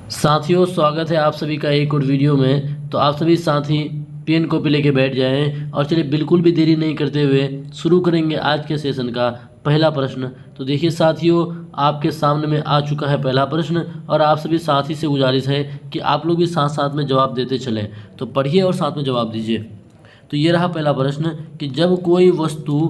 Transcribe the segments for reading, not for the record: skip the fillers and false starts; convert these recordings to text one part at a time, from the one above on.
साथियों, स्वागत है आप सभी का एक और वीडियो में। तो आप सभी साथी पेन कॉपी लेके बैठ जाएं और चलिए बिल्कुल भी देरी नहीं करते हुए शुरू करेंगे आज के सेशन का पहला प्रश्न। तो देखिए साथियों, आपके सामने में आ चुका है पहला प्रश्न और आप सभी साथी से गुजारिश है कि आप लोग भी साथ साथ में जवाब देते चलें। तो पढ़िए और साथ में जवाब दीजिए। तो ये रहा पहला प्रश्न कि जब कोई वस्तु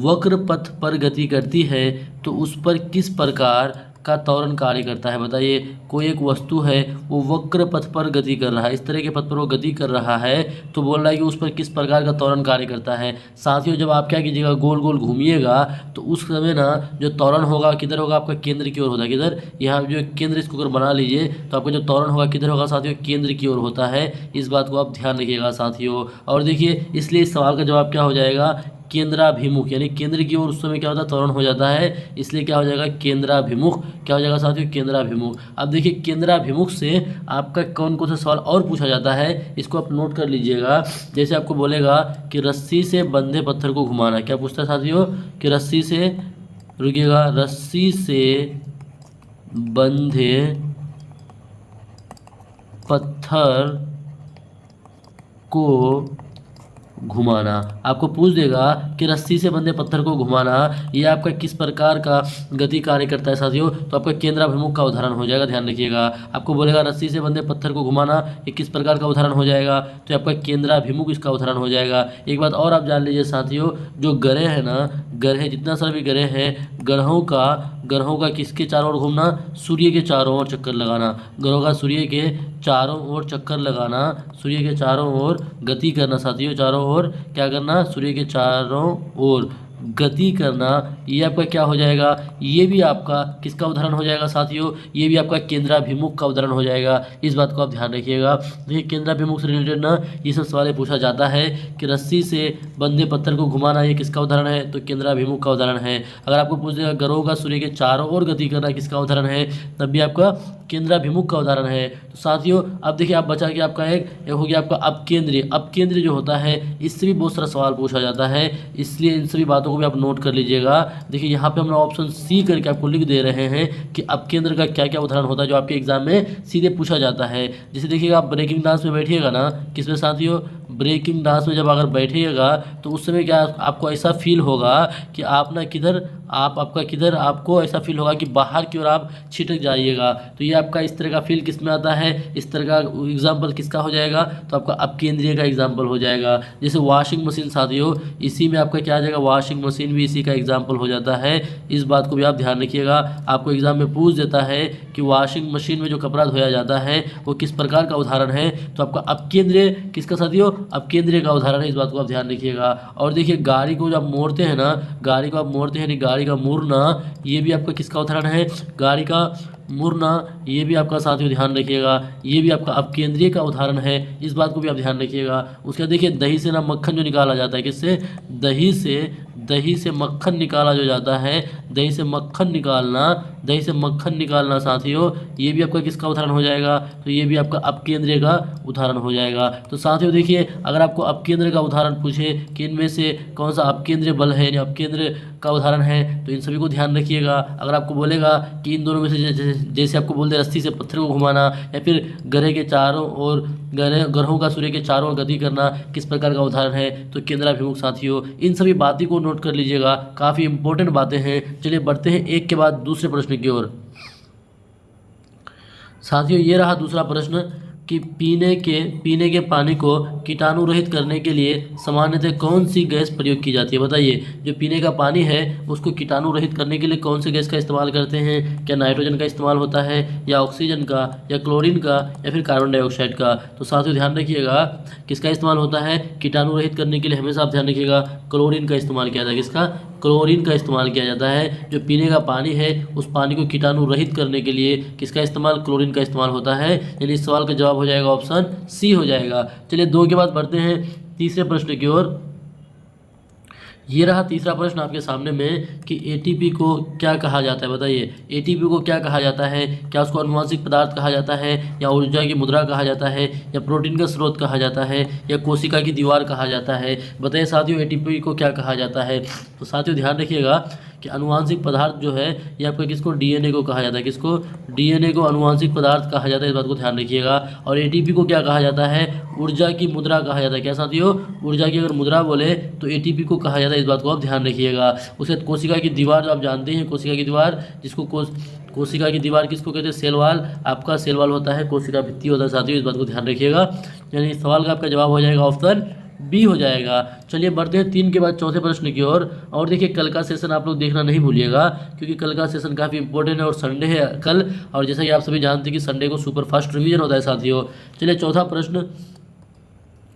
वक्र पथ पर गति करती है तो उस पर किस प्रकार का त्वरण कार्य करता है। बताइए, कोई एक वस्तु है वो वक्र पथ पर गति कर रहा है, इस तरह के पथ पर वो गति कर रहा है, तो बोल रहा है कि उस पर किस प्रकार का त्वरण कार्य करता है। साथियों, जब आप क्या कीजिएगा, गोल गोल घूमिएगा तो उस समय ना जो त्वरण होगा किधर होगा, आपका केंद्र की ओर होता है। किधर, यहाँ जो केंद्र, इसको अगर बना लीजिए तो आपका जो त्वरण होगा किधर होगा साथियों, केंद्र की ओर होता है। इस बात को आप ध्यान रखिएगा साथियों। और देखिए, इसलिए इस सवाल का जवाब क्या हो जाएगा, केंद्राभिमुख, यानी केंद्र की ओर उस समय क्या होता है, त्वरण हो जाता है, इसलिए क्या हो जाएगा, केंद्राभिमुख। क्या हो जाएगा साथियों, केंद्राभिमुख। अब देखिए, केंद्राभिमुख से आपका कौन कौन सा सवाल और पूछा जाता है, इसको आप नोट कर लीजिएगा। जैसे आपको बोलेगा कि रस्सी से बंधे पत्थर को घुमाना, क्या पूछता है साथियों, कि रस्सी से, रुकिएगा, रस्सी से बंधे पत्थर को घुमाना। आपको पूछ देगा कि रस्सी से बंधे पत्थर को घुमाना ये आपका किस प्रकार का गति कार्य करता है साथियों, तो आपका केंद्राभिमुख का उदाहरण हो जाएगा, ध्यान रखिएगा। आपको बोलेगा रस्सी से बंधे पत्थर को घुमाना ये किस प्रकार का उदाहरण हो जाएगा, तो आपका केंद्राभिमुख इसका उदाहरण हो जाएगा। एक बात और आप जान लीजिए साथियों, जो ग्रह है ना, ग्रह, जितना सारा भी ग्रह है, ग्रहों का किसके चारों ओर घूमना, सूर्य के चारों ओर चक्कर लगाना। ग्रहों का सूर्य के चारों ओर चक्कर लगाना, सूर्य के चारों ओर गति करना साथियों, चारों ओर क्या करना, सूर्य के चारों ओर गति करना, ये आपका क्या हो जाएगा, ये भी आपका किसका उदाहरण हो जाएगा साथियों, ये भी आपका केंद्राभिमुख का उदाहरण हो जाएगा। इस बात को आप ध्यान रखिएगा। देखिए, केंद्राभिमुख से रिलेटेड ना ये सब सवाल पूछा जाता है कि रस्सी से बंधे पत्थर को घुमाना ये किसका उदाहरण है, तो केंद्राभिमुख का उदाहरण है। अगर आपको पूछ देगा ग्रहों का सूर्य के चारों ओर गति करना किसका उदाहरण है, तब भी आपका केंद्राभिमुख का उदाहरण है। तो साथियों, अब देखिए, आप बचा कि आपका एक हो गया आपका अपकेंद्रीय। अपकेंद्रीय जो होता है इससे भी बहुत सारा सवाल पूछा जाता है, इसलिए इन सभी बातों को भी आप नोट कर लीजिएगा। देखिए, यहाँ पे हम ऑप्शन सी करके आपको लिख दे रहे हैं कि अपकेंद्र का क्या क्या उदाहरण होता है जो आपके एग्जाम में सीधे पूछा जाता है। जैसे देखिएगा, आप ब्रेकिंग डांस में बैठिएगा ना, किसमें साथियों, ब्रेकिंग डांस में जब अगर बैठिएगा तो उस समय क्या आपको ऐसा फील होगा कि आप ना किधर, आपका किधर, आपको ऐसा फील होगा कि बाहर की ओर आप छिटक जाइएगा। तो ये आपका इस तरह का फील किस में आता है, इस तरह का एग्जाम्पल किसका हो जाएगा, तो आपका अपकेंद्रीय का एग्जाम्पल हो जाएगा। जैसे वॉशिंग मशीन साथियों, इसी में आपका क्या आ जाएगा, वॉशिंग मशीन भी इसी का एग्जाम्पल हो जाता है। इस बात को भी आप ध्यान रखिएगा। आपको एग्जाम में पूछ देता है कि वॉशिंग मशीन में जो कपड़ा धोया जाता है वो किस प्रकार का उदाहरण है, तो आपका अपकेंद्रीय किसका साथियों, अपकेंद्रीय का उदाहरण है। इस बात को आप ध्यान रखिएगा। और देखिए, गाड़ी को जब मोड़ते हैं ना, गाड़ी को आप मोड़ते हैं, गाड़ी का मुड़ना, ये भी आपका किसका उदाहरण है, गाड़ी का मुड़ना, ये भी आपका साथियों ध्यान रखिएगा, ये भी आपका अपकेंद्रीय का उदाहरण है। इस बात को भी आप ध्यान रखिएगा। उसके बाद देखिए, दही से ना मक्खन जो निकाला जाता है, किससे, दही से मक्खन निकाला जो जाता है, दही से मक्खन निकालना साथियों, ये भी आपका किसका उदाहरण हो जाएगा, तो ये भी आपका अपकेंद्रीय का उदाहरण हो जाएगा। तो साथियों देखिए, अगर आपको अपकेंद्र का उदाहरण पूछे कि इनमें से कौन सा अपकेंद्रीय बल है या अपकेंद्र का उदाहरण है, तो इन सभी को ध्यान रखिएगा। अगर आपको बोलेगा कि इन दोनों में से जैसे आपको बोलते हैं रस्सी से पत्थर को घुमाना या फिर ग्रह के चारों ओर, ग्रहों का सूर्य के चारों ओर गति करना किस प्रकार का उदाहरण है, तो केंद्राभिमुख साथियों। इन सभी बातें को नोट कर लीजिएगा, काफ़ी इंपॉर्टेंट बातें हैं। चलिए बढ़ते हैं एक के बाद दूसरे प्रश्न की ओर। साथियों, ये रहा दूसरा प्रश्न कि पीने के पानी को कीटाणु रहित करने के लिए सामान्यतः कौन सी गैस प्रयोग की जाती है। बताइए, जो पीने का पानी है उसको कीटाणु रहित करने के लिए कौन सी गैस का इस्तेमाल करते हैं, क्या नाइट्रोजन का इस्तेमाल होता है, या ऑक्सीजन का, या क्लोरीन का, या फिर कार्बन डाइऑक्साइड का। तो साथियों ध्यान रखिएगा, किसका इस्तेमाल होता है कीटाणु रहित करने के लिए, हमेशा आप ध्यान रखिएगा, क्लोरीन का इस्तेमाल किया जाता है। किसका, क्लोरीन का इस्तेमाल किया जाता है। जो पीने का पानी है उस पानी को कीटाणु रहित करने के लिए किसका इस्तेमाल, क्लोरीन का इस्तेमाल होता है। यानी इस सवाल का जवाब हो जाएगा ऑप्शन सी हो जाएगा। चलिए दो के बाद बढ़ते हैं तीसरे प्रश्न की ओर। ये रहा तीसरा प्रश्न आपके सामने में कि एटीपी को क्या कहा जाता है। बताइए, एटीपी को क्या कहा जाता है, क्या उसको अनुवांशिक पदार्थ कहा जाता है, या ऊर्जा की मुद्रा कहा जाता है, या प्रोटीन का स्रोत कहा जाता है, या कोशिका की दीवार कहा जाता है। बताइए साथियों, एटीपी को क्या कहा जाता है। तो साथियों ध्यान रखिएगा कि कि अनुवांशिक पदार्थ जो है ये आपका किसको डीएनए को कहा जाता है, किसको डीएनए को अनुवांशिक पदार्थ कहा जाता है, इस बात को ध्यान रखिएगा। और एटीपी को क्या कहा जाता है, ऊर्जा की मुद्रा कहा जाता है। क्या साथियों, ऊर्जा की अगर मुद्रा बोले तो एटीपी को कहा जाता है, इस बात को आप ध्यान रखिएगा। उसके बाद कोशिका की दीवार जो आप जानते हैं, कोशिका की दीवार जिसको कोशिका की दीवार किसको कहते हैं, सेल वॉल। आपका सेल वॉल होता है, कोशिका भित्ति होता है साथियों, इस बात को ध्यान रखिएगा। यानी इस सवाल का आपका जवाब हो जाएगा ऑप्शन बी हो जाएगा। चलिए बढ़ते हैं 3 के बाद चौथे प्रश्न की ओर। और देखिए कल का सेशन आप लोग देखना नहीं भूलिएगा, क्योंकि कल का सेशन काफ़ी इंपॉर्टेंट है और संडे है कल, और जैसा कि आप सभी जानते हैं कि संडे को सुपर फास्ट रिवीजन होता है साथियों। चलिए चौथा प्रश्न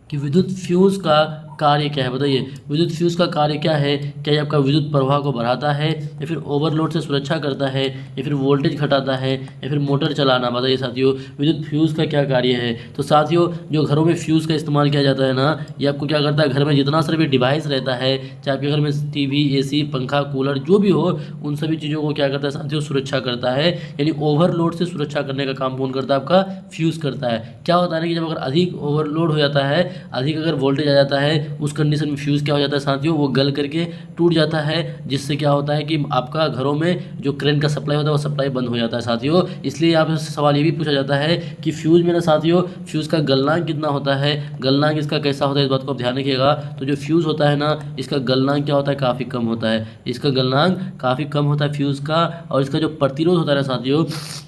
कि विद्युत फ्यूज का कार्य क्या है, बताइए विद्युत फ्यूज का कार्य क्या है। क्या ये आपका विद्युत प्रवाह को बढ़ाता है, या फिर ओवरलोड से सुरक्षा करता है, या फिर वोल्टेज घटाता है, या फिर मोटर चलाना। बताइए साथियों विद्युत फ्यूज का क्या कार्य है। तो साथियों जो घरों में फ्यूज का इस्तेमाल किया जाता है ना, ये आपको क्या करता है, घर में जितना सारा भी डिवाइस रहता है, चाहे आपके घर में टीवी, एसी, पंखा, कूलर जो भी हो, उन सभी चीज़ों को क्या करता है साथियों, सुरक्षा करता है। यानी ओवरलोड से सुरक्षा करने का काम कौन करता है, आपका फ्यूज करता है। क्या होता है ना कि जब अगर अधिक ओवरलोड हो जाता है, अधिक अगर वोल्टेज आ जाता है, उस कंडीशन में फ्यूज़ क्या हो जाता है साथियों, वो गल करके टूट जाता है, जिससे क्या होता है कि आपका घरों में जो करंट का सप्लाई होता है वो सप्लाई बंद हो जाता है साथियों। इसलिए यहाँ पे सवाल ये भी पूछा जाता है कि फ्यूज़ में ना साथियों, फ्यूज़ का गलनांक कितना होता है, गलनांक इसका कैसा होता है, इस बात को आप ध्यान रखिएगा। तो जो फ्यूज़ होता है ना, इसका गलनांक क्या होता है, काफ़ी कम होता है। इसका गलनांक काफ़ी कम होता है फ्यूज़ का। और इसका जो प्रतिरोध होता है ना साथियों,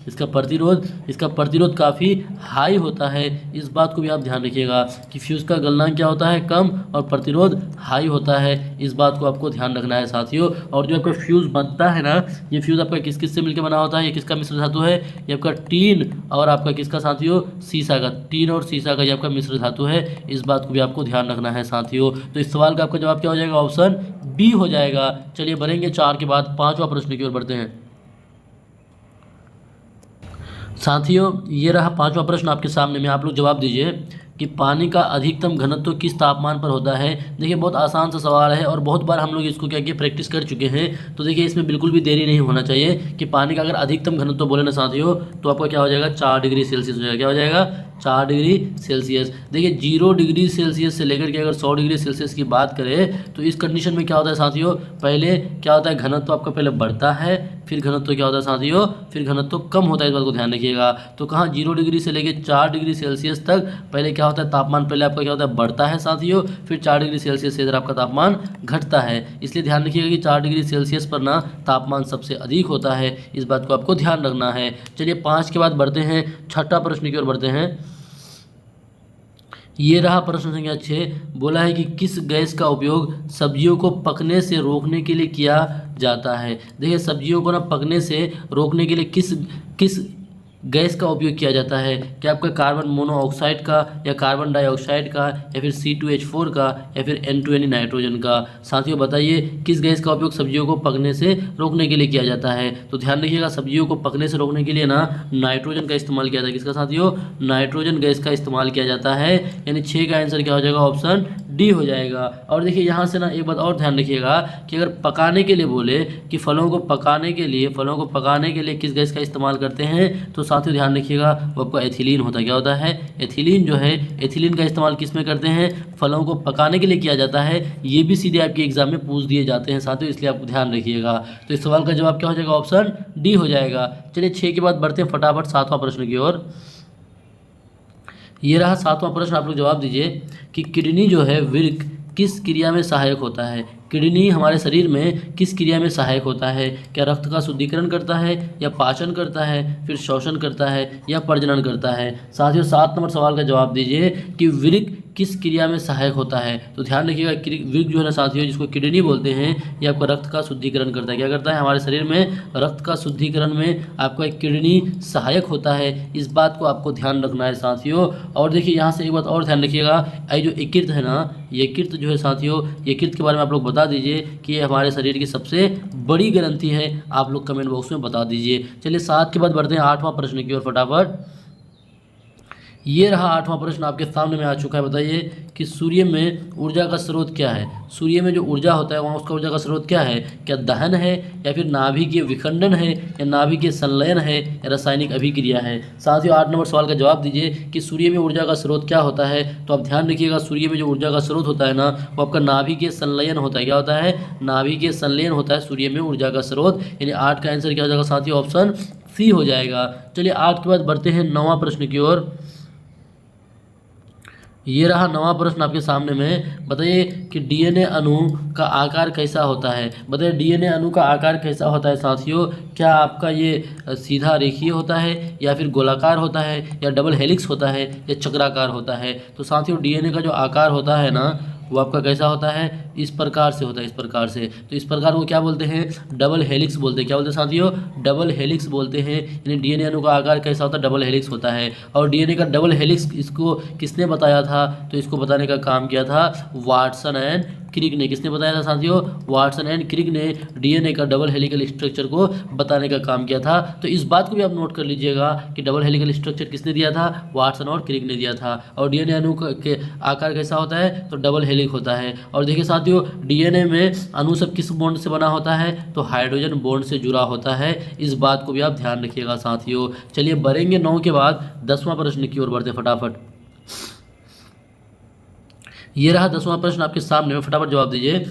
इसका प्रतिरोध काफ़ी हाई होता है। इस बात को भी आप ध्यान रखिएगा कि फ्यूज़ का गलनांक क्या होता है, कम, और प्रतिरोध हाई होता है। इस बात को आपको ध्यान रखना है साथियों। और जो आपका फ्यूज़ बनता है ना, ये फ्यूज़ आपका किस किस से मिलकर बना होता है, ये किसका मिश्र धातु है, ये आपका टीन और आपका किसका साथियों, सीसा का। टीन और सीसा का ये आपका मिश्र धातु है। इस बात को भी आपको ध्यान रखना है साथियों। तो इस सवाल का आपका जवाब क्या हो जाएगा, ऑप्शन बी हो जाएगा। चलिए बढ़ेंगे 4 के बाद 5वां प्रश्न की ओर बढ़ते हैं साथियों। ये रहा 5वां प्रश्न आपके सामने में, आप लोग जवाब दीजिए कि पानी का अधिकतम घनत्व किस तापमान पर होता है। देखिए बहुत आसान सा सवाल है और बहुत बार हम लोग इसको क्या किया, प्रैक्टिस कर चुके हैं। तो देखिए इसमें बिल्कुल भी देरी नहीं होना चाहिए कि पानी का अगर अधिकतम घनत्व बोले ना साथियों, तो आपका क्या हो जाएगा, 4 डिग्री सेल्सियस हो जाएगा। क्या हो जाएगा, 4 डिग्री सेल्सियस। देखिए 0 डिग्री सेल्सियस से लेकर के अगर 100 डिग्री सेल्सियस की बात करें, तो इस कंडीशन में क्या होता है साथियों, पहले क्या होता है, घनत्व आपका पहले बढ़ता है, फिर घनत्व क्या होता है साथियों, फिर घनत्व कम होता है। इस बात को ध्यान रखिएगा। तो कहाँ 0 डिग्री से लेकर 4 डिग्री सेल्सियस तक पहले क्या होता है, तापमान पहले आपका क्या होता है, बढ़ता है साथियों, फिर 4 डिग्री सेल्सियस से इधर आपका तापमान घटता है। इसलिए ध्यान रखिएगा कि 4 डिग्री सेल्सियस पर ना तापमान सबसे अधिक होता है। इस बात को आपको ध्यान रखना है। चलिए 5 के बाद बढ़ते हैं, 6ठा प्रश्न की ओर बढ़ते हैं। ये रहा प्रश्न संख्या 6। बोला है कि किस गैस का उपयोग सब्जियों को पकने से रोकने के लिए किया जाता है। देखिए सब्जियों को ना पकने से रोकने के लिए किस किस गैस का उपयोग किया जाता है। क्या आपका कार्बन मोनोऑक्साइड का, या कार्बन डाइऑक्साइड का, या फिर C2H4 का, या फिर N2 यानी नाइट्रोजन का। साथियों बताइए किस गैस का उपयोग सब्जियों को पकने से रोकने के लिए किया जाता है। तो ध्यान रखिएगा सब्जियों को पकने से रोकने के लिए ना नाइट्रोजन का इस्तेमाल किया जाता है। किसका साथियों, नाइट्रोजन गैस का इस्तेमाल किया जाता है। यानी 6 का आंसर क्या हो जाएगा, ऑप्शन डी हो जाएगा। और देखिए यहाँ से ना एक बात और ध्यान रखिएगा कि अगर पकाने के लिए बोले कि फलों को पकाने के लिए किस गैस का इस्तेमाल करते हैं, तो साथियों ध्यान रखिएगा वो आपका एथिलीन होता है। क्या होता है, एथिलीन जो है, एथिलीन का इस्तेमाल किस में करते हैं, फलों को पकाने के लिए किया जाता है। ये भी सीधे आपके एग्जाम में पूछ दिए जाते हैं साथियों, इसलिए आपको ध्यान रखिएगा। तो इस सवाल का जवाब क्या हो जाएगा, ऑप्शन डी हो जाएगा। चलिए 6 के बाद बढ़ते हैं फटाफट 7वां प्रश्न की ओर। ये रहा 7वां प्रश्न, आप लोग जवाब दीजिए कि किडनी जो है वृक्क किस क्रिया में सहायक होता है। किडनी हमारे शरीर में किस क्रिया में सहायक होता है। क्या रक्त का शुद्धिकरण करता है, या पाचन करता है, फिर शोषण करता है, या प्रजनन करता है। साथियों 7 नंबर सवाल का जवाब दीजिए कि वृक्क किस क्रिया में सहायक होता है। तो ध्यान रखिएगा वृक्क जो है ना साथियों, जिसको किडनी बोलते हैं, ये आपका रक्त का शुद्धिकरण करता है। क्या करता है, हमारे शरीर में रक्त का शुद्धिकरण में आपका एक किडनी सहायक होता है। इस बात को आपको ध्यान रखना है साथियों। और देखिए यहाँ से एक बात और ध्यान रखिएगा, ये जो यकृत है ना, यकृत जो है साथियों, यकृत के बारे में आप लोग बता दीजिए कि ये हमारे शरीर की सबसे बड़ी ग्रंथि है। आप लोग कमेंट बॉक्स में बता दीजिए। चलिए 7 के बाद बढ़ते हैं 8वां प्रश्न की ओर फटाफट। ये रहा 8वां प्रश्न आपके सामने में आ चुका है। बताइए कि सूर्य में ऊर्जा का स्रोत क्या है। सूर्य में जो ऊर्जा होता है वहाँ उसका ऊर्जा का स्रोत क्या है। क्या दहन है, या फिर नाभिकीय विखंडन है, या नाभिकीय संलयन है, या रासायनिक अभिक्रिया है। साथियों 8 नंबर सवाल का जवाब दीजिए कि सूर्य में ऊर्जा का स्रोत क्या होता है। तो आप ध्यान रखिएगा, सूर्य में जो ऊर्जा का स्रोत होता है ना, वो आपका नाभिकीय संलयन होता है। क्या होता है? नाभिकीय संलयन होता है सूर्य में ऊर्जा का स्रोत। यानी 8 का आंसर क्या हो जाएगा साथियों? ऑप्शन सी हो जाएगा। चलिए 8 के बाद बढ़ते हैं 9वां प्रश्न की ओर। ये रहा 9वां प्रश्न आपके सामने में। बताइए कि डीएनए अणु का आकार कैसा होता है। बताइए डीएनए अणु का आकार कैसा होता है साथियों। क्या आपका ये सीधा रेखीय होता है, या फिर गोलाकार होता है, या डबल हेलिक्स होता है, या चक्राकार होता है। तो साथियों डीएनए का जो आकार होता है ना, वो आपका कैसा होता है? इस प्रकार से होता है, इस प्रकार से। तो इस प्रकार को क्या बोलते हैं? डबल हेलिक्स बोलते हैं। क्या बोलते हैं साथियों? डबल हेलिक्स बोलते हैं। यानी डीएनए अणु का आकार कैसा होता है? डबल हेलिक्स होता है। और डीएनए का डबल हेलिक्स इसको किसने बताया था? तो इसको बताने का काम किया था वाटसन एंड क्रिक ने। किसने बताया था साथियों? वाटसन एंड क्रिक ने डीएनए का डबल हेलिकल स्ट्रक्चर को बताने का काम किया था। तो इस बात को भी आप नोट कर लीजिएगा कि डबल हेलिकल स्ट्रक्चर किसने दिया था? वाटसन और क्रिक ने दिया था। और डीएनए अणु के आकार कैसा होता है? तो डबल हेलिक होता है। और देखिए साथियों डीएनए में अणु सब किस बॉन्ड से बना होता है? तो हाइड्रोजन बॉन्ड से जुड़ा होता है। इस बात को भी आप ध्यान रखिएगा साथियों। चलिए बढ़ेंगे 9 के बाद 10वां प्रश्न की ओर बढ़ते फटाफट। ये रहा 10वां प्रश्न आपके सामने में, फटाफट जवाब दीजिए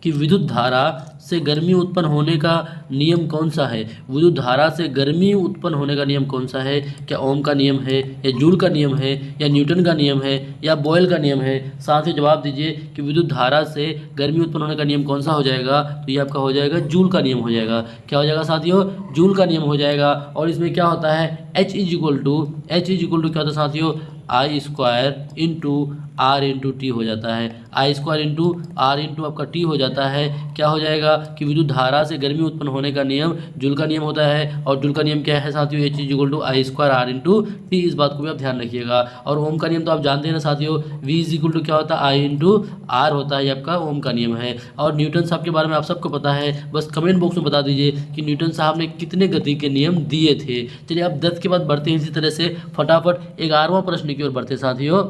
कि विद्युत धारा से गर्मी उत्पन्न होने का नियम कौन सा है। विद्युत धारा से गर्मी उत्पन्न होने का नियम कौन सा है। क्या ओम का नियम है, या जूल का नियम है, या न्यूटन का नियम है, या बॉयल का नियम है। साथ ही जवाब दीजिए कि विद्युत धारा से गर्मी उत्पन्न होने का नियम कौन सा हो जाएगा। तो ये आपका हो जाएगा जूल का नियम हो जाएगा। क्या हो जाएगा साथियों? जूल का नियम हो जाएगा। और इसमें क्या होता है? H इज इक्वल टू क्या होता है साथियों? I square into R into T हो जाता है। I square into R into आपका टी हो जाता है। क्या हो जाएगा कि विद्युत धारा से गर्मी उत्पन्न होने का नियम जूल का नियम होता है। और जूल का नियम क्या है साथियों? H is equal to I square R into T. इस बात को भी आप ध्यान रखिएगा। और ओम का नियम तो आप जानते हैं ना साथियों, V इज इक्वल टू क्या होता है? आई इंटू आर होता है। ये आपका ओम का नियम है। और न्यूटन साहब के बारे में आप सबको पता है, बस कमेंट बॉक्स में बता दीजिए कि न्यूटन साहब ने कितने गति के नियम दिए थे। चलिए अब 10 के बाद बढ़ते हैं इसी तरह से फटाफट 11वां प्रश्न की ओर बढ़ते साथियों।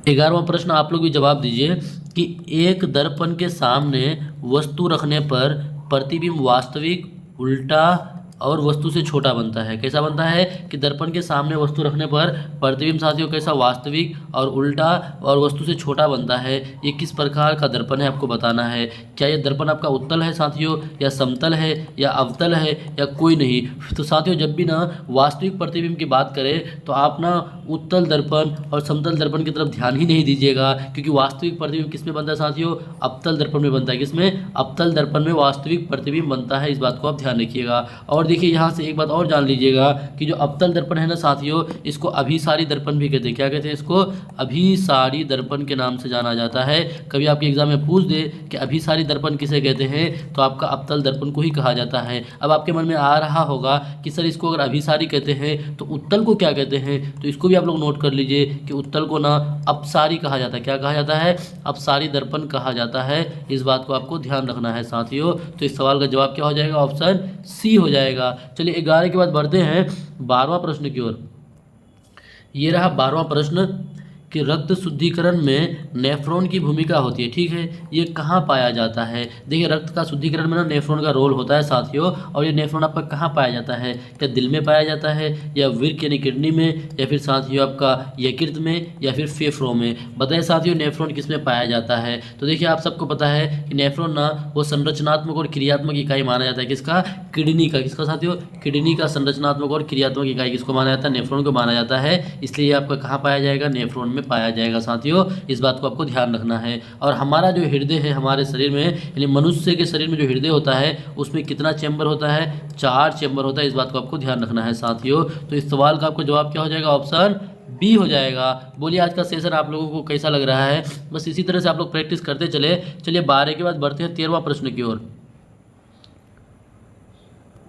11वां प्रश्न आप लोग भी जवाब दीजिए कि एक दर्पण के सामने वस्तु रखने पर प्रतिबिंब वास्तविक, उल्टा और वस्तु से छोटा बनता है। कैसा बनता है कि दर्पण के सामने वस्तु रखने पर प्रतिबिंब साथियों कैसा? वास्तविक और उल्टा और वस्तु से छोटा बनता है। ये किस प्रकार का दर्पण है आपको बताना है। क्या ये दर्पण आपका उत्तल है साथियों, या समतल है, या अवतल है, या कोई नहीं। तो साथियों जब भी ना वास्तविक प्रतिबिंब की बात करें तो आप ना उत्तल दर्पण और समतल दर्पण की तरफ ध्यान ही नहीं दीजिएगा, क्योंकि वास्तविक प्रतिबिंब किस में बनता है साथियों? अवतल दर्पण में बनता है। किसमें? अवतल दर्पण में वास्तविक प्रतिबिंब बनता है। इस बात को आप ध्यान रखिएगा। और देखिए यहाँ से एक बात और जान लीजिएगा कि जो अवतल दर्पण है ना साथियों, इसको अभिसारी दर्पण भी कहते हैं। क्या कहते हैं इसको? अभिसारी दर्पण के नाम से जाना जाता है। कभी आपके एग्जाम में पूछ दे कि अभिसारी दर्पण किसे कहते हैं, तो आपका अवतल दर्पण को ही कहा जाता है। अब आपके मन में आ रहा होगा कि सर इसको अगर अभिसारी कहते हैं तो उत्तल को क्या कहते हैं। तो इसको भी आप लोग नोट कर लीजिए कि उत्तल को ना अपसारी कहा जाता है। क्या कहा जाता है? अपसारी दर्पण कहा जाता है। इस बात को आपको ध्यान रखना है साथियों। तो इस सवाल का जवाब क्या हो जाएगा? ऑप्शन सी हो जाएगा। चलिए 11 के बाद बढ़ते हैं 12वां प्रश्न की ओर। ये रहा 12वां प्रश्न कि रक्त शुद्धिकरण में नेफ्रॉन की भूमिका होती है। ठीक है, ये कहाँ पाया जाता है। देखिए रक्त का शुद्धिकरण में ना नेफ्रॉन का रोल होता है साथियों। और ये नेफ्रॉन आपका कहाँ पाया जाता है? क्या दिल में पाया जाता है, या वृक्क यानी किडनी में, या फिर साथियों आपका यकृत में, या फिर फेफड़ों में। बताइए साथियों नेफ्रॉन किस में पाया जाता है। तो देखिए आप सबको पता है कि नेफ्रॉन ना वो संरचनात्मक और क्रियात्मक इकाई माना जाता है। किसका? किडनी का। किसका साथियों? किडनी का संरचनात्मक और क्रियात्मक इकाई किसको माना जाता है? नेफ्रॉन को माना जाता है। इसलिए आपका कहाँ पाया जाएगा? नेफ्रॉन में पाया जाएगा साथियों। इस बात को आपको ध्यान रखना है। और हमारा जो हृदय है हमारे शरीर में, यानी मनुष्य के शरीर में जो हृदय होता है उसमें कितना चैम्बर होता है? 4 चैम्बर होता है। इस बात को आपको ध्यान रखना है साथियों। तो इस सवाल का आपको जवाब क्या हो जाएगा? ऑप्शन बी हो जाएगा। बोलिए आज का सेशन आप लोगों को कैसा लग रहा है। बस इसी तरह से आप लोग प्रैक्टिस करते चले। चलिए 12 के बाद बढ़ते हैं 13वां प्रश्न की ओर।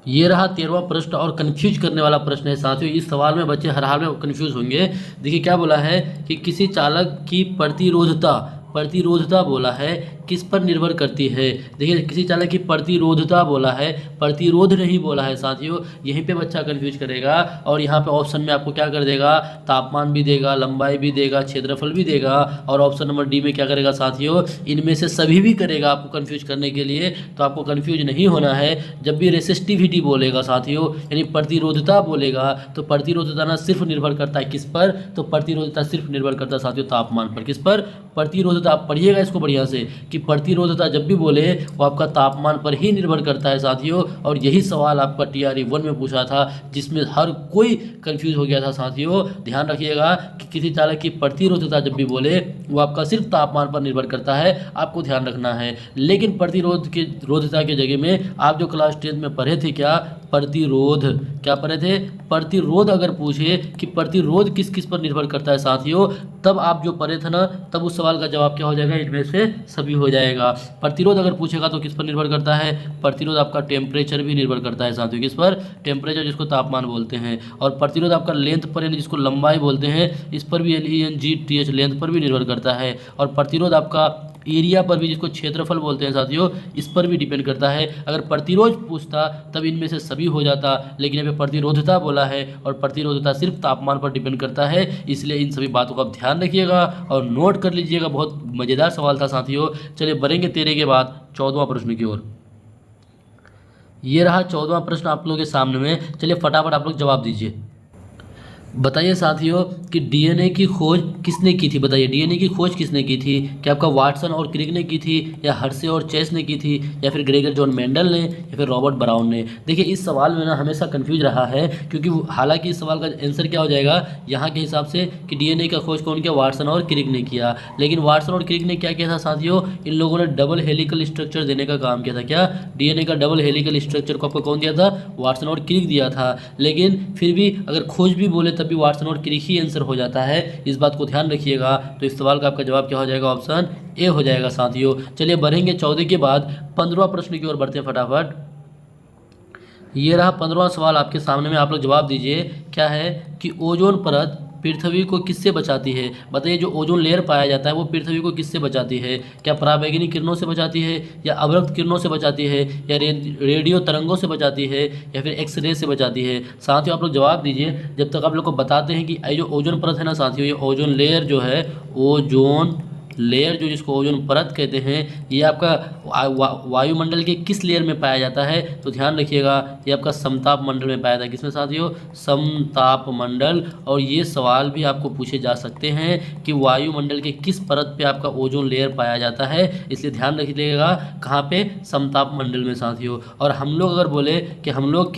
ये रहा 13वां प्रश्न और कंफ्यूज करने वाला प्रश्न है साथियों। इस सवाल में बच्चे हर हाल में कंफ्यूज होंगे। देखिए क्या बोला है कि किसी चालक की प्रतिरोधता बोला है किस पर निर्भर करती है। देखिए किसी चालक की प्रतिरोधता बोला है, प्रतिरोध नहीं बोला है साथियों, यहीं पे बच्चा कंफ्यूज करेगा। और यहाँ पे ऑप्शन में आपको क्या कर देगा, तापमान भी देगा, लंबाई भी देगा, क्षेत्रफल भी देगा, और ऑप्शन नंबर डी में क्या करेगा साथियों, इनमें से सभी भी करेगा आपको कंफ्यूज करने के लिए। तो आपको कंफ्यूज नहीं होना है। जब भी रेसिस्टिविटी बोलेगा साथियों, यानी प्रतिरोधता बोलेगा, तो प्रतिरोधता ना सिर्फ निर्भर करता है किस पर, तो प्रतिरोधता सिर्फ निर्भर करता है साथियों तापमान पर। किस पर, प्रतिरोधता। आप पढ़िएगा इसको बढ़िया से कि प्रतिरोधता जब भी बोले वो आपका तापमान पर ही निर्भर करता है साथियों। और यही सवाल आपका TRE 1 में पूछा था, जिसमें हर कोई कंफ्यूज हो गया था साथियों। ध्यान रखिएगा कि किसी चालक की प्रतिरोधता जब भी बोले वो आपका सिर्फ तापमान पर निर्भर करता है, आपको ध्यान रखना है। लेकिन प्रतिरोधता के जगह में आप जो क्लास 10 में पढ़े थे क्या, प्रतिरोध, क्या पढ़े थे, प्रतिरोध। अगर पूछे कि प्रतिरोध किस किस पर निर्भर करता है साथियों, तब आप जो पढ़े थे ना, तब उस सवाल का जवाब क्या हो जाएगा, इनमें से सभी हो जाएगा। प्रतिरोध अगर पूछेगा तो किस पर निर्भर करता है, प्रतिरोध आपका टेम्परेचर भी निर्भर करता है साथियों। किस पर, टेम्परेचर, जिसको तापमान बोलते हैं। और प्रतिरोध आपका लेंथ पर, यानी जिसको लंबाई बोलते हैं, इस पर भी LENGTH लेंथ पर भी निर्भर करता है। और प्रतिरोध आपका एरिया पर भी, जिसको क्षेत्रफल बोलते हैं साथियों, इस पर भी डिपेंड करता है। अगर प्रतिरोध पूछता तब इनमें से सभी हो जाता, लेकिन यहाँ पे प्रतिरोधता बोला है और प्रतिरोधता सिर्फ तापमान पर डिपेंड करता है। इसलिए इन सभी बातों का आप ध्यान रखिएगा और नोट कर लीजिएगा। बहुत मज़ेदार सवाल था साथियों। चलिए बढ़ेंगे 13 के बाद 14वां प्रश्न की ओर। ये रहा 14वां प्रश्न आप लोगों के सामने में। चलिए फटाफट आप लोग जवाब दीजिए। बताइए साथियों कि डीएनए की खोज किसने की थी। बताइए डीएनए की खोज किसने की थी। क्या आपका वाटसन और क्रिक ने की थी, या हर्शे और चेस ने की थी, या फिर ग्रेगर जॉन मेंडल ने, या फिर रॉबर्ट ब्राउन ने। देखिए इस सवाल में ना हमेशा कंफ्यूज रहा है, क्योंकि हालांकि इस सवाल का आंसर क्या हो जाएगा यहाँ के हिसाब से कि डीएनए का खोज कौन किया, वाटसन और क्रिक ने किया। लेकिन वाटसन और क्रिक ने क्या किया था साथियों, इन लोगों ने डबल हेलिकल स्ट्रक्चर देने का काम किया था। क्या, डीएनए का डबल हेलिकल स्ट्रक्चर को आपको कौन दिया था, वाटसन और क्रिक दिया था। लेकिन फिर भी अगर खोज भी बोले तब भी वाटसन और क्रिक ही आंसर हो जाता है। इस बात को ध्यान रखिएगा। तो इस सवाल का आपका जवाब क्या हो जाएगा, ऑप्शन ए हो जाएगा साथियों। चलिए बढ़ेंगे 14 के बाद 15वां प्रश्न की ओर बढ़ते हैं फटाफट। ये रहा 15वां सवाल आपके सामने में, आप लोग जवाब दीजिए। क्या है कि ओजोन परत पृथ्वी को किससे बचाती है। बताइए जो ओजोन लेयर पाया जाता है वो पृथ्वी को किससे बचाती है। क्या पराबैंगनी किरणों से बचाती है, या अवरक्त किरणों से बचाती है, या रेडियो तरंगों से बचाती है, या फिर एक्सरे से बचाती है। साथियों आप लोग जवाब दीजिए जब तक आप लोग को बताते हैं कि जो ओजोन परत है ना साथियों, ये ओजोन लेयर जो है, ओजोन लेयर जो जिसको ओजोन परत कहते हैं, ये आपका वायुमंडल के किस लेयर में पाया जाता है। तो ध्यान रखिएगा ये आपका समताप मंडल में पाया जाता है। किसमें साथियों, समताप मंडल। और ये सवाल भी आपको पूछे जा सकते हैं कि वायुमंडल के किस परत पे आपका ओजोन लेयर पाया जाता है, इसलिए ध्यान रखिएगा कहाँ पे, समताप मंडल में साथियों। और हम लोग अगर बोले कि हम लोग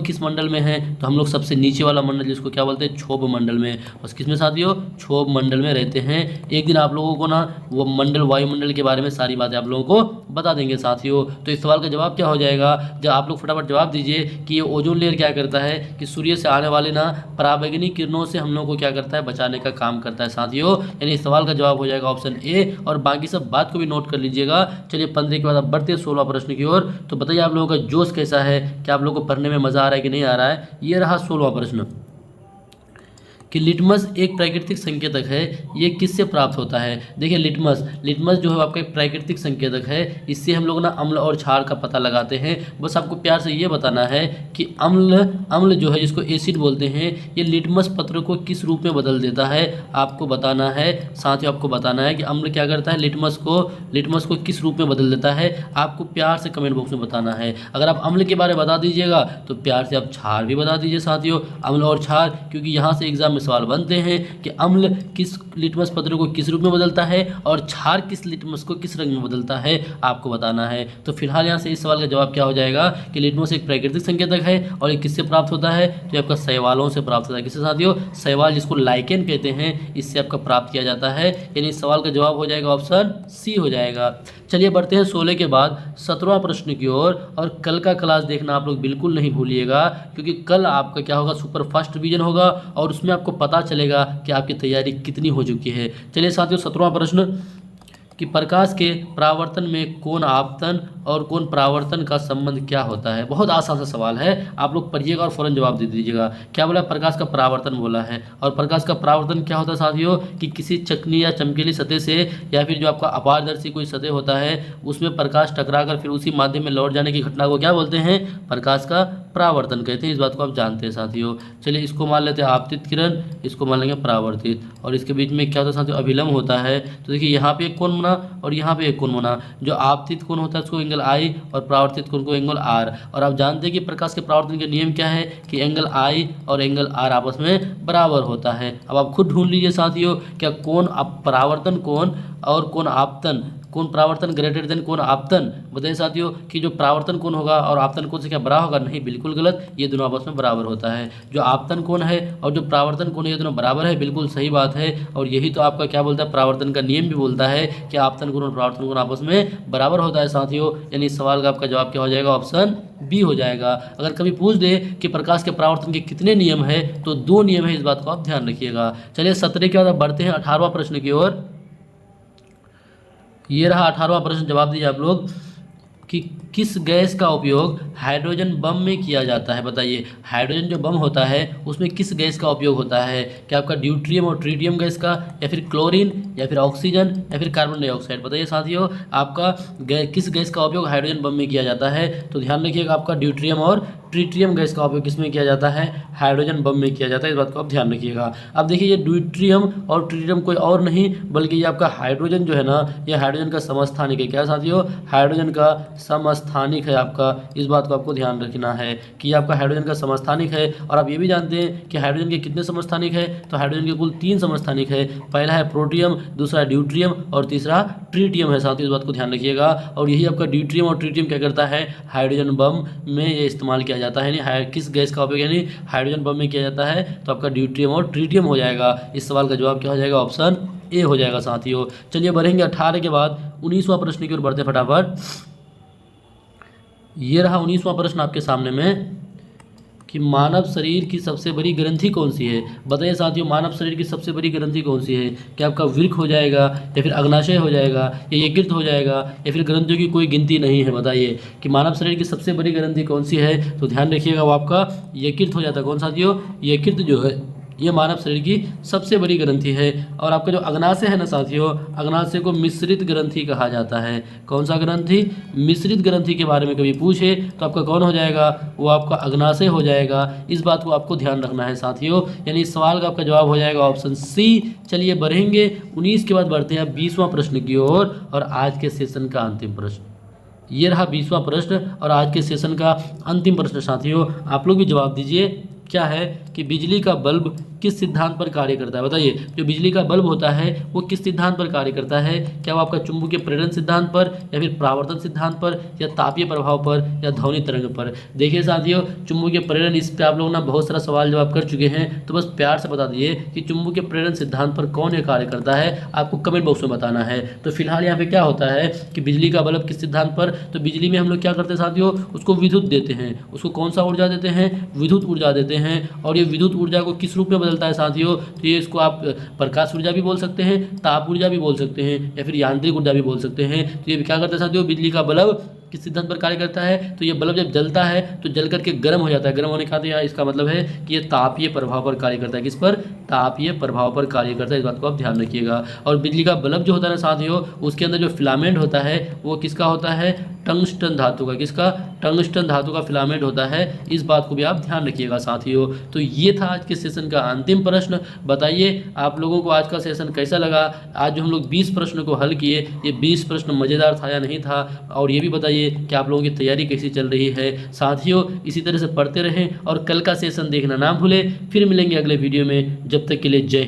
किस मंडल में हैं, तो हम लोग सबसे नीचे वाला मंडल जिसको क्या बोलते हैं, क्षोभ मंडल में। और किसमें साथियों, क्षोभ मंडल में रहते हैं। एक दिन आप लोगों को ना वो मंडल, वायुमंडल के बारे में सारी बातें आप लोगों को बता देंगे साथियों। तो इस सवाल का जवाब क्या हो जाएगा, जब आप लोग फटाफट जवाब दीजिए कि ये ओजोन लेयर क्या करता है कि सूर्य से आने वाले ना पराबैंगनी किरणों से हम लोग को क्या करता है, बचाने का काम करता है साथियों। यानी इस सवाल का जवाब हो जाएगा ऑप्शन ए। और बाकी सब बात को भी नोट कर लीजिएगा। चलिए 15 के बाद आप बढ़ते हैं 16 प्रश्न की ओर। तो बताइए आप लोगों का जोश कैसा है, क्या आप लोगों को पढ़ने में मजा आ रहा है कि नहीं आ रहा है। ये रहा 16वां प्रश्न कि लिटमस एक प्राकृतिक संकेतक है, ये किससे प्राप्त होता है। देखिए लिटमस जो है आपका एक प्राकृतिक संकेतक है। इससे हम लोग ना अम्ल और क्षार का पता लगाते हैं। बस आपको प्यार से ये बताना है कि अम्ल जो है जिसको एसिड बोलते हैं, ये लिटमस पत्र को किस रूप में बदल देता है, आपको बताना है। साथ ही आपको बताना है कि अम्ल क्या करता है, लिटमस को किस रूप में बदल देता है, आपको प्यार से कमेंट बॉक्स में बताना है। अगर आप अम्ल के बारे में बता दीजिएगा तो प्यार से आप क्षार भी बता दीजिए साथियों, अम्ल और क्षार, क्योंकि यहाँ से एग्जाम सवाल बनते हैं कि अम्ल किस लिटमस पत्र को किस रूप में बदलता है और क्षार किस लिटमस को किस रंग में बदलता है, आपको बताना है। तो फिलहाल यहाँ से इस सवाल का जवाब क्या हो जाएगा कि लिटमस एक प्राकृतिक संकेतक है और ये किससे प्राप्त होता है, तो आपका शैवालों से प्राप्त होता है। किससे साथियों, शैवाल, जिसको लाइकेन कहते हैं, इससे आपका प्राप्त किया जाता है। यानी इस सवाल का जवाब हो जाएगा ऑप्शन सी हो जाएगा। चलिए बढ़ते हैं 16 के बाद 17वां प्रश्न की ओर। और कल का क्लास देखना आप लोग बिल्कुल नहीं भूलिएगा, क्योंकि कल आपका क्या होगा, सुपर फास्ट रिवीजन होगा और उसमें आपको पता चलेगा कि आपकी तैयारी कितनी हो चुकी है। चलिए साथियों 17वां प्रश्न कि प्रकाश के परावर्तन में कोण आपतन और कोण परावर्तन का संबंध क्या होता है। बहुत आसान सा सवाल है, आप लोग पढ़िएगा और फौरन जवाब दे दीजिएगा। क्या बोला, प्रकाश का परावर्तन बोला है। और प्रकाश का परावर्तन क्या होता है साथियों, कि किसी चिकनी या चमकीली सतह से या फिर जो आपका अपारदर्शी कोई सतह होता है उसमें प्रकाश टकराकर फिर उसी माध्यम में लौट जाने की घटना को क्या बोलते हैं, प्रकाश का परावर्तन कहते हैं। इस बात को आप जानते हैं साथियों। चलिए इसको मान लेते हैं आपतित किरण, इसको मान लेंगे परावर्तित। और इसके बीच में क्या होता है साथियों, अभिलंब होता है। तो देखिए यहाँ पे एक कोण बना और यहाँ पे एक कोण बना। जो आपतित कोण होता है उसको एंगल आई और परावर्तित कोण को एंगल आर। और आप जानते हैं कि प्रकाश के परावर्तन के नियम क्या है, कि एंगल आई और एंगल आर आपस में बराबर होता है। अब आप खुद ढूंढ लीजिए साथियों, क्या कोण परावर्तन कोण और कोण आपतन, कोण परावर्तन ग्रेटर देन कोण आपतन। बताइए साथियों कि जो परावर्तन कोण होगा और आपतन कोण से क्या बड़ा होगा, नहीं बिल्कुल गलत, ये दोनों आपस में बराबर होता है। जो आपतन कोण है और जो परावर्तन कोण है ये दोनों बराबर है, बिल्कुल सही बात है। और यही तो आपका क्या बोलता है, परावर्तन का नियम भी बोलता है कि आपतन कोण और परावर्तन कोण आपस में बराबर होता है साथियों। यानी इस सवाल का आपका जवाब क्या हो जाएगा, ऑप्शन बी हो जाएगा। अगर कभी पूछ दे कि प्रकाश के परावर्तन के कितने नियम है, तो 2 नियम है, इस बात को आप ध्यान रखिएगा। चलिए 17 के बाद बढ़ते हैं 18वां प्रश्न की ओर। ये रहा 18वां प्रश्न, जवाब दीजिए आप लोग कि किस गैस का उपयोग हाइड्रोजन बम में किया जाता है। बताइए हाइड्रोजन जो बम होता है उसमें किस गैस का उपयोग होता है, क्या आपका ड्यूट्रियम और ट्रीटियम गैस का, या फिर क्लोरीन, या फिर ऑक्सीजन, या फिर कार्बन डाइऑक्साइड। बताइए साथियों आपका किस गैस का उपयोग हाइड्रोजन बम में किया जाता है। तो ध्यान रखिएगा आपका ड्यूट्रियम और ट्रीटियम गैस का उपयोग किसमें किया जाता है, हाइड्रोजन बम में किया जाता है। इस बात को आप ध्यान रखिएगा। अब देखिए ये ड्यूट्रियम और ट्रीटियम कोई और नहीं बल्कि ये आपका हाइड्रोजन जो है ना, ये हाइड्रोजन का समस्थानिक है। क्या साथियों, हाइड्रोजन का समस्थानिक है आपका। इस बात को आपको ध्यान रखना है कि ये आपका हाइड्रोजन का समस्थानिक है। और आप ये भी जानते हैं कि हाइड्रोजन के कितने समस्थानिक है, तो हाइड्रोजन के कुल 3 समस्थानिक है। पहला है प्रोटियम, दूसरा ड्यूट्रियम और तीसरा ट्रीटियम है साथियों। इस बात को ध्यान रखिएगा। और यही आपका ड्यूट्रियम और ट्रीटियम क्या करता है, हाइड्रोजन बम में ये इस्तेमाल किया जाता है। यानी किस गैस का उपयोग यानी हाइड्रोजन बम में किया जाता है, तो आपका ड्यूट्रियम और ट्रीटियम हो जाएगा। इस सवाल का जवाब क्या हो जाएगा, ऑप्शन ए हो जाएगा साथियों। चलिए बढ़ेंगे 18 के बाद 19वां प्रश्न की ओर बढ़ते फटाफट। ये रहा 19वां प्रश्न आपके सामने में कि मानव शरीर की सबसे बड़ी ग्रंथि कौन सी है। बताइए साथियों मानव शरीर की सबसे बड़ी ग्रंथि कौन सी है, क्या आपका वृक्क हो जाएगा, या फिर अग्नाशय हो जाएगा, या यकृत हो जाएगा, या फिर ग्रंथियों की कोई गिनती नहीं है। बताइए कि मानव शरीर की सबसे बड़ी ग्रंथि कौन सी है, तो ध्यान रखिएगा वो आपका यकृत हो जाता है। कौन साथियों, यकृत जो है ये मानव शरीर की सबसे बड़ी ग्रंथि है। और आपका जो अग्नाशय है ना साथियों, अग्नाशय को मिश्रित ग्रंथि कहा जाता है। कौन सा ग्रंथि, मिश्रित ग्रंथि के बारे में कभी पूछे तो आपका कौन हो जाएगा, वो आपका अग्नाशय हो जाएगा। इस बात को आपको ध्यान रखना है साथियों। यानी इस सवाल का आपका जवाब हो जाएगा ऑप्शन सी। चलिए बढ़ेंगे 19 के बाद बढ़ते हैं 20वां प्रश्न की ओर और आज के सेशन का अंतिम प्रश्न। ये रहा 20वां प्रश्न और आज के सेशन का अंतिम प्रश्न साथियों। आप लोग भी जवाब दीजिए, क्या है कि बिजली का बल्ब किस सिद्धांत पर कार्य करता है। बताइए जो बिजली का बल्ब होता है वो किस सिद्धांत पर कार्य करता है, क्या वो आपका चुंबकीय प्रेरण सिद्धांत पर, या फिर परावर्तन सिद्धांत पर, या तापीय प्रभाव पर, या ध्वनि तरंग पर। देखिए साथियों चुंबकीय प्रेरण, इस पर आप लोग ना बहुत सारा सवाल जवाब कर चुके हैं, तो बस प्यार से बता दीजिए कि चुंबकीय प्रेरण सिद्धांत पर कौन ये कार्य करता है, आपको कमेंट बॉक्स में बताना है। तो फिलहाल यहाँ पे क्या होता है कि बिजली का बल्ब किस सिद्धांत पर, तो बिजली में हम लोग क्या करते हैं साथियों, उसको विद्युत देते हैं। उसको कौन सा ऊर्जा देते हैं, विद्युत ऊर्जा देते हैं। और ये विद्युत ऊर्जा को किस रूप में बदलता है साथियों, तो ये इसको आप प्रकाश ऊर्जा भी बोल सकते हैं, ताप ऊर्जा भी बोल सकते हैं, या फिर यांत्रिक ऊर्जा भी बोल सकते हैं। तो ये क्या करता है साथियों, बिजली का बल्ब किस सिद्धांत पर कार्य करता है, तो ये बल्ब जब जलता है तो जल करके गर्म हो जाता है। गर्म होने का इसका मतलब है कि ये तापीय प्रभाव पर कार्य करता है। किस पर, तापीय प्रभाव पर कार्य करता है। इस बात को आप ध्यान रखिएगा। और बिजली का बल्ब जो होता है ना साथियों, उसके अंदर जो फिलामेंट होता है वो किसका होता है, टंगस्टन धातु का। किसका, टंगस्टन धातु का फिलामेंट होता है। इस बात को भी आप ध्यान रखिएगा साथियों। तो ये था आज के सेशन का अंतिम प्रश्न। बताइए आप लोगों को आज का सेशन कैसा लगा। आज जो हम लोग 20 प्रश्न को हल किए, ये 20 प्रश्न मज़ेदार था या नहीं था, और ये भी बताइए कि आप लोगों की तैयारी कैसी चल रही है। साथियों इसी तरह से पढ़ते रहें और कल का सेशन देखना ना भूलें। फिर मिलेंगे अगले वीडियो में, जब तक के लिए जय।